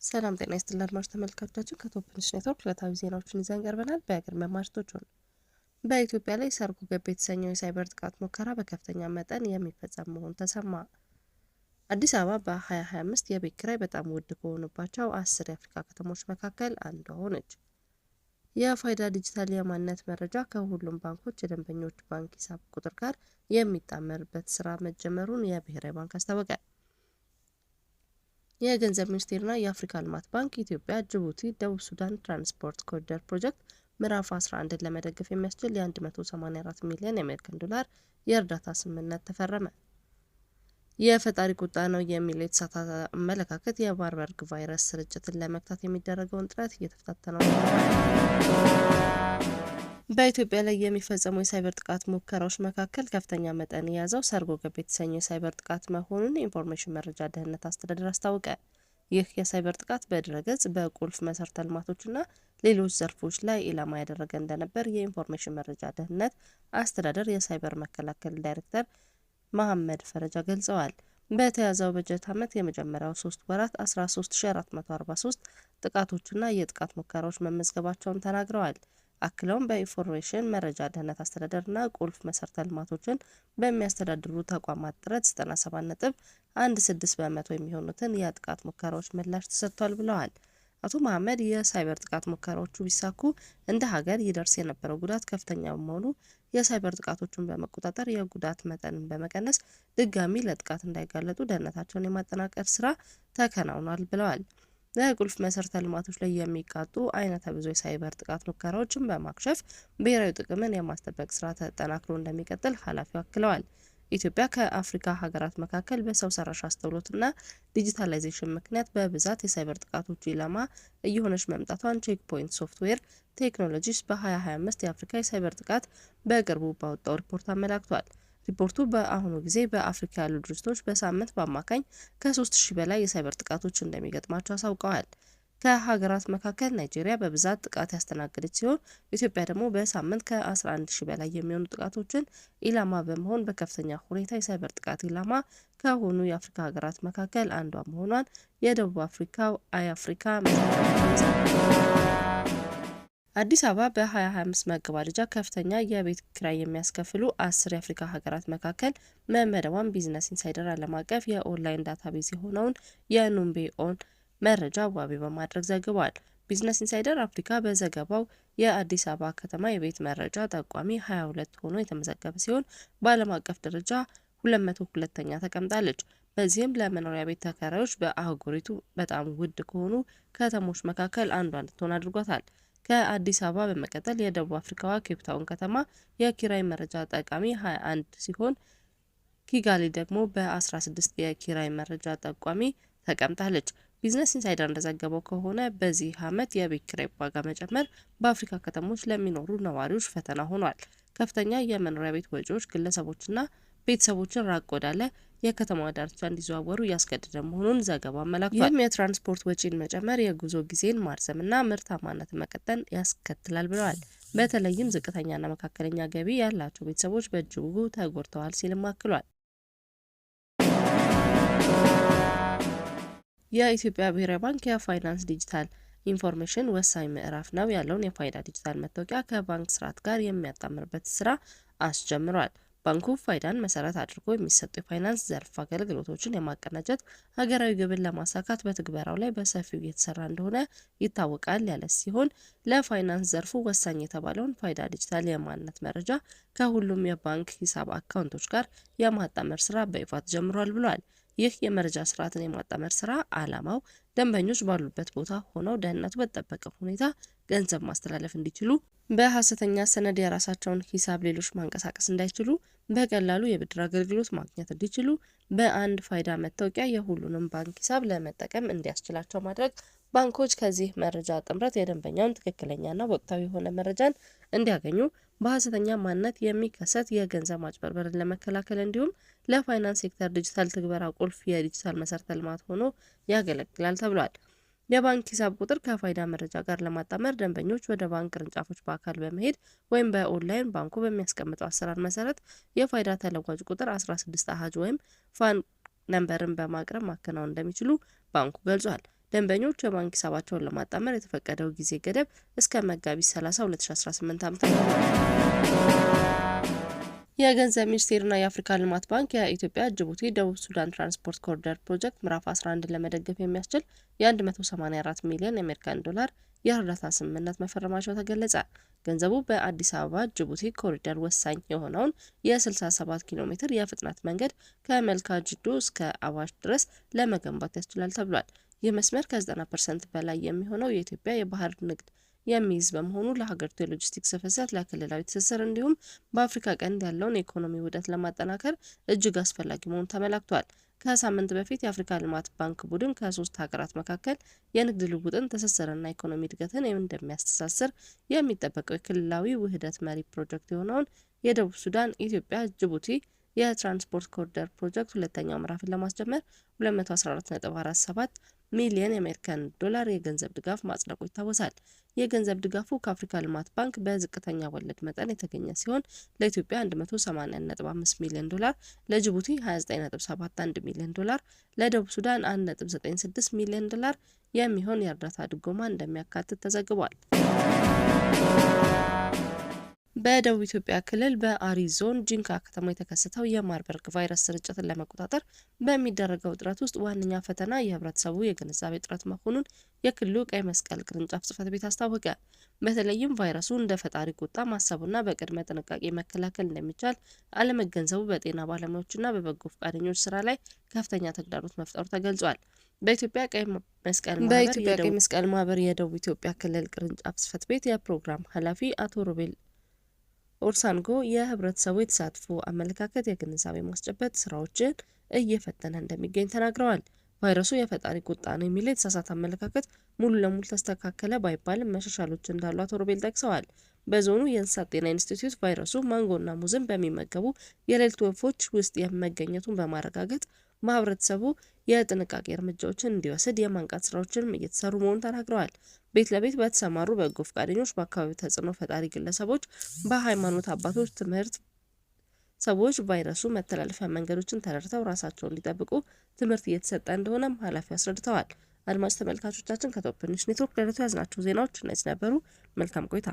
ሰላም ጤና ይስጥልን አድማጭ ተመልካቾቻችን ከቶፕ ኒውስ ኔትወርክ ዕለታዊ ዜናዎችን ይዘን ቀርበናል። በቅድሚያ ማርዕስቶቹ በኢትዮጵያ ላይ ሰርጎ ገብ የተሰኘው የሳይበር ጥቃት ሙከራ በከፍተኛ መጠን የሚፈጸም መሆኑ ተሰማ። አዲስ አበባ በ2025 የቤት ኪራይ በጣም ውድ ከሆኑባቸው 10 የአፍሪካ ከተሞች መካከል አንዷ ሆነች። የፋይዳ ዲጂታል የማንነት መረጃ ከሁሉም ባንኮች የደንበኞች ባንክ ሂሳብ ቁጥር ጋር የሚጣመርበት ስራ መጀመሩን የብሔራዊ ባንክ አስታወቀ። የገንዘብ ሚኒስቴርና የአፍሪካ ልማት ባንክ ኢትዮጵያ ጅቡቲ ደቡብ ሱዳን ትራንስፖርት ኮሪደር ፕሮጀክት ምዕራፍ 11ን ለመደገፍ የሚያስችል የ184 ሚሊዮን የአሜሪካን ዶላር የእርዳታ ስምምነት ተፈረመ። የፈጣሪ ቁጣ ነው የሚል የተሳሳተ አመለካከት የማርበርግ ቫይረስ ስርጭትን ለመግታት የሚደረገውን ጥረት እየተፈታተነው ነው። በኢትዮጵያ ላይ የሚፈጸሙ የሳይበር ጥቃት ሙከራዎች መካከል ከፍተኛ መጠን የያዘው ሰርጎ ገብ የተሰኘው የሳይበር ጥቃት መሆኑን የኢንፎርሜሽን መረጃ ደህንነት አስተዳደር አስታወቀ። ይህ የሳይበር ጥቃት በድረገጽ፣ በቁልፍ መሰረተ ልማቶችና ሌሎች ዘርፎች ላይ ኢላማ ያደረገ እንደነበር የኢንፎርሜሽን መረጃ ደህንነት አስተዳደር የሳይበር መከላከል ዳይሬክተር መሐመድ ፈረጃ ገልጸዋል። በተያዘው በጀት ዓመት የመጀመሪያው 3 ወራት 13443 ጥቃቶችና የጥቃት ሙከራዎች መመዝገባቸውን ተናግረዋል። አክለውም በኢንፎርሜሽን መረጃ ደህንነት አስተዳደርና ቁልፍ መሰረተ ልማቶችን በሚያስተዳድሩ ተቋማት ጥረት 97.16% የሚሆኑትን የጥቃት ሙከራዎች ምላሽ ተሰጥቷል ብለዋል። አቶ መሐመድ የሳይበር ጥቃት ሙከራዎቹ ቢሳኩ እንደ ሀገር ይደርስ የነበረው ጉዳት ከፍተኛ በመሆኑ የሳይበር ጥቃቶችን በመቆጣጠር የጉዳት መጠንን በመቀነስ ድጋሚ ለጥቃት እንዳይጋለጡ ደህንነታቸውን የማጠናከር ስራ ተከናውኗል ብለዋል። ለቁልፍ መሰረተ ልማቶች ላይ የሚቃጡ አይነተ ብዙ የሳይበር ጥቃት ሙከራዎችን በማክሸፍ ብሔራዊ ጥቅምን የማስጠበቅ ስራ ተጠናክሮ እንደሚቀጥል ኃላፊው አክለዋል። ኢትዮጵያ ከአፍሪካ ሀገራት መካከል በሰው ሰራሽ አስተውሎትና ዲጂታላይዜሽን ምክንያት በብዛት የሳይበር ጥቃቶች ኢላማ እየሆነች መምጣቷን ቼክ ፖይንት ሶፍትዌር ቴክኖሎጂስ በ2025 የአፍሪካ የሳይበር ጥቃት በቅርቡ ባወጣው ሪፖርት አመላክቷል። ሪፖርቱ በአሁኑ ጊዜ በአፍሪካ ያሉ ድርጅቶች በሳምንት በአማካኝ ከ3000 በላይ የሳይበር ጥቃቶች እንደሚገጥማቸው አሳውቀዋል። ከሀገራት መካከል ናይጄሪያ በብዛት ጥቃት ያስተናገደች ሲሆን ኢትዮጵያ ደግሞ በሳምንት ከ11000 በላይ የሚሆኑ ጥቃቶችን ኢላማ በመሆን በከፍተኛ ሁኔታ የሳይበር ጥቃት ኢላማ ከሆኑ የአፍሪካ ሀገራት መካከል አንዷ መሆኗን የደቡብ አፍሪካው አፍሪካ አዲስ አበባ በ2025 መገባደጃ ከፍተኛ የቤት ኪራይ የሚያስከፍሉ 10 የአፍሪካ ሀገራት መካከል መመደቧን ቢዝነስ ኢንሳይደር ዓለም አቀፍ የኦንላይን ዳታቤዝ የሆነውን የኑምቤኦን መረጃ ዋቢ በማድረግ ዘግቧል። ቢዝነስ ኢንሳይደር አፍሪካ በዘገባው የአዲስ አበባ ከተማ የቤት መረጃ ጠቋሚ 22 ሆኖ የተመዘገበ ሲሆን በዓለም አቀፍ ደረጃ 202ኛ ተቀምጣለች። በዚህም ለመኖሪያ ቤት ተከራዮች በአህጉሪቱ በጣም ውድ ከሆኑ ከተሞች መካከል አንዷ እንድትሆን አድርጓታል። ከአዲስ አበባ በመቀጠል የደቡብ አፍሪካዋ ኬፕታውን ከተማ የኪራይ መረጃ ጠቃሚ 21 ሲሆን ኪጋሊ ደግሞ በ16 የኪራይ መረጃ ጠቋሚ ተቀምጣለች። ቢዝነስ ኢንሳይደር እንደዘገበው ከሆነ በዚህ ዓመት የቤት ኪራይ ዋጋ መጨመር በአፍሪካ ከተሞች ለሚኖሩ ነዋሪዎች ፈተና ሆኗል። ከፍተኛ የመኖሪያ ቤት ወጪዎች ግለሰቦችና ቤተሰቦችን ራቅ ወዳለ የከተማ ዳርቻ እንዲዘዋወሩ እያስገደደ መሆኑን ዘገባው አመላክቷል። ይህም የትራንስፖርት ወጪን መጨመር፣ የጉዞ ጊዜን ማርዘምና ምርታማነትን መቀጠል ያስከትላል ብለዋል። በተለይም ዝቅተኛና መካከለኛ ገቢ ያላቸው ቤተሰቦች በእጅጉ ተጎድተዋል ሲልም አክሏል። የኢትዮጵያ ብሔራዊ ባንክ የፋይናንስ ዲጂታል ኢንፎርሜሽን ወሳኝ ምዕራፍ ነው ያለውን የፋይዳ ዲጂታል መታወቂያ ከባንክ ስርዓት ጋር የሚያጣምርበት ስራ አስጀምሯል። ባንኩ ፋይዳን መሰረት አድርጎ የሚሰጡ የፋይናንስ ዘርፍ አገልግሎቶችን የማቀናጀት ሀገራዊ ግብን ለማሳካት በትግበራው ላይ በሰፊው እየተሰራ እንደሆነ ይታወቃል ያለ ሲሆን ለፋይናንስ ዘርፉ ወሳኝ የተባለውን ፋይዳ ዲጂታል የማንነት መረጃ ከሁሉም የባንክ ሂሳብ አካውንቶች ጋር የማጣመር ስራ በይፋ ተጀምሯል ብሏል። ይህ የመረጃ ስርዓትን የማጣመር ስራ ዓላማው ደንበኞች ባሉበት ቦታ ሆነው ደህንነቱ በተጠበቀ ሁኔታ ገንዘብ ማስተላለፍ እንዲችሉ፣ በሀሰተኛ ሰነድ የራሳቸውን ሂሳብ ሌሎች ማንቀሳቀስ እንዳይችሉ፣ በቀላሉ የብድር አገልግሎት ማግኘት እንዲችሉ፣ በአንድ ፋይዳ መታወቂያ የሁሉንም ባንክ ሂሳብ ለመጠቀም እንዲያስችላቸው ማድረግ፣ ባንኮች ከዚህ መረጃ ጥምረት የደንበኛውን ትክክለኛና ወቅታዊ የሆነ መረጃን እንዲያገኙ፣ በሀሰተኛ ማንነት የሚከሰት የገንዘብ ማጭበርበርን ለመከላከል እንዲሁም ለፋይናንስ ሴክተር ዲጂታል ትግበራ ቁልፍ የዲጂታል መሰረተ ልማት ሆኖ ያገለግላል ተብሏል። የባንክ ሂሳብ ቁጥር ከፋይዳ መረጃ ጋር ለማጣመር ደንበኞች ወደ ባንክ ቅርንጫፎች በአካል በመሄድ ወይም በኦንላይን ባንኩ በሚያስቀምጠው አሰራር መሰረት የፋይዳ ተለዋጭ ቁጥር 16 አሃዝ ወይም ፋን ነምበርን በማቅረብ ማከናወን እንደሚችሉ ባንኩ ገልጿል። ደንበኞች የባንክ ሂሳባቸውን ለማጣመር የተፈቀደው ጊዜ ገደብ እስከ መጋቢት 30 2018 ዓ.ም የገንዘብ ሚኒስቴርና የአፍሪካ ልማት ባንክ የኢትዮጵያ ጅቡቲ ደቡብ ሱዳን ትራንስፖርት ኮሪደር ፕሮጀክት ምዕራፍ 11 ለመደገፍ የሚያስችል የ184 ሚሊዮን የአሜሪካን ዶላር የእርዳታ ስምምነት መፈረማቸው ተገለጸ። ገንዘቡ በአዲስ አበባ ጅቡቲ ኮሪደር ወሳኝ የሆነውን የ67 ኪሎ ሜትር የፍጥነት መንገድ ከመልካ ጅዶ እስከ አዋሽ ድረስ ለመገንባት ያስችላል ተብሏል። ይህ መስመር ከ90% በላይ የሚሆነው የኢትዮጵያ የባህር ንግድ የሚይዝ በመሆኑ ለሀገሪቱ የሎጂስቲክስ ፍሰት፣ ለክልላዊ ትስስር እንዲሁም በአፍሪካ ቀንድ ያለውን የኢኮኖሚ ውህደት ለማጠናከር እጅግ አስፈላጊ መሆኑ ተመላክቷል። ከሳምንት በፊት የአፍሪካ ልማት ባንክ ቡድን ከሶስት ሀገራት መካከል የንግድ ልውውጥን፣ ትስስርና ኢኮኖሚ እድገትን እንደሚያስተሳስር የሚጠበቀው የክልላዊ ውህደት መሪ ፕሮጀክት የሆነውን የደቡብ ሱዳን ኢትዮጵያ ጅቡቲ የትራንስፖርት ኮሪደር ፕሮጀክት ሁለተኛው ምዕራፍን ለማስጀመር 214.47 ሚሊዮን የአሜሪካን ዶላር የገንዘብ ድጋፍ ማጽደቁ ይታወሳል። የገንዘብ ድጋፉ ከአፍሪካ ልማት ባንክ በዝቅተኛ ወለድ መጠን የተገኘ ሲሆን ለኢትዮጵያ 180.5 ሚሊዮን ዶላር፣ ለጅቡቲ 29.71 ሚሊዮን ዶላር፣ ለደቡብ ሱዳን 1.96 ሚሊዮን ዶላር የሚሆን የእርዳታ ድጎማ እንደሚያካትት ተዘግቧል። በደቡብ ኢትዮጵያ ክልል በአሪ ዞን ጂንካ ከተማ የተከሰተው የማርበርግ ቫይረስ ስርጭትን ለመቆጣጠር በሚደረገው ጥረት ውስጥ ዋነኛ ፈተና የህብረተሰቡ የግንዛቤ እጥረት መሆኑን የክልሉ ቀይ መስቀል ቅርንጫፍ ጽሕፈት ቤት አስታወቀ። በተለይም ቫይረሱ እንደ ፈጣሪ ቁጣ ማሰቡና በቅድመ ጥንቃቄ መከላከል እንደሚቻል አለመገንዘቡ በጤና ባለሙያዎችና በበጎ ፈቃደኞች ስራ ላይ ከፍተኛ ተግዳሮት መፍጠሩ ተገልጿል። በኢትዮጵያ ቀይ መስቀል ማህበር የደቡብ ኢትዮጵያ ክልል ቅርንጫፍ ጽሕፈት ቤት የፕሮግራም ኃላፊ አቶ ሮቤል ኦርሳንጎ የህብረተሰቡ የተሳትፎ አመለካከት የግንዛቤ ማስጨበጥ ስራዎችን እየፈተነ እንደሚገኝ ተናግረዋል። ቫይረሱ የፈጣሪ ቁጣ ነው የሚለው የተሳሳተ አመለካከት ሙሉ ለሙሉ ተስተካከለ ባይባልም መሻሻሎች እንዳሉ አቶ ሮቤል ጠቅሰዋል። በዞኑ የእንስሳት ጤና ኢንስቲትዩት ቫይረሱ ማንጎና ሙዝን በሚመገቡ የሌሊት ወፎች ውስጥ መገኘቱን በማረጋገጥ ማህበረሰቡ የጥንቃቄ እርምጃዎችን እንዲወስድ የማንቃት ስራዎችንም እየተሰሩ መሆኑን ተናግረዋል። ቤት ለቤት በተሰማሩ በጎ ፈቃደኞች፣ በአካባቢው ተጽዕኖ ፈጣሪ ግለሰቦች፣ በሃይማኖት አባቶች፣ ትምህርት ሰዎች ቫይረሱ መተላለፊያ መንገዶችን ተረድተው ራሳቸውን እንዲጠብቁ ትምህርት እየተሰጠ እንደሆነም ኃላፊው አስረድተዋል። አድማጭ ተመልካቾቻችን ከቶፕ ኒውስ ኔትወርክ ለዕለቱ ያዝናቸው ዜናዎች እነዚህ ነበሩ። መልካም ቆይታ።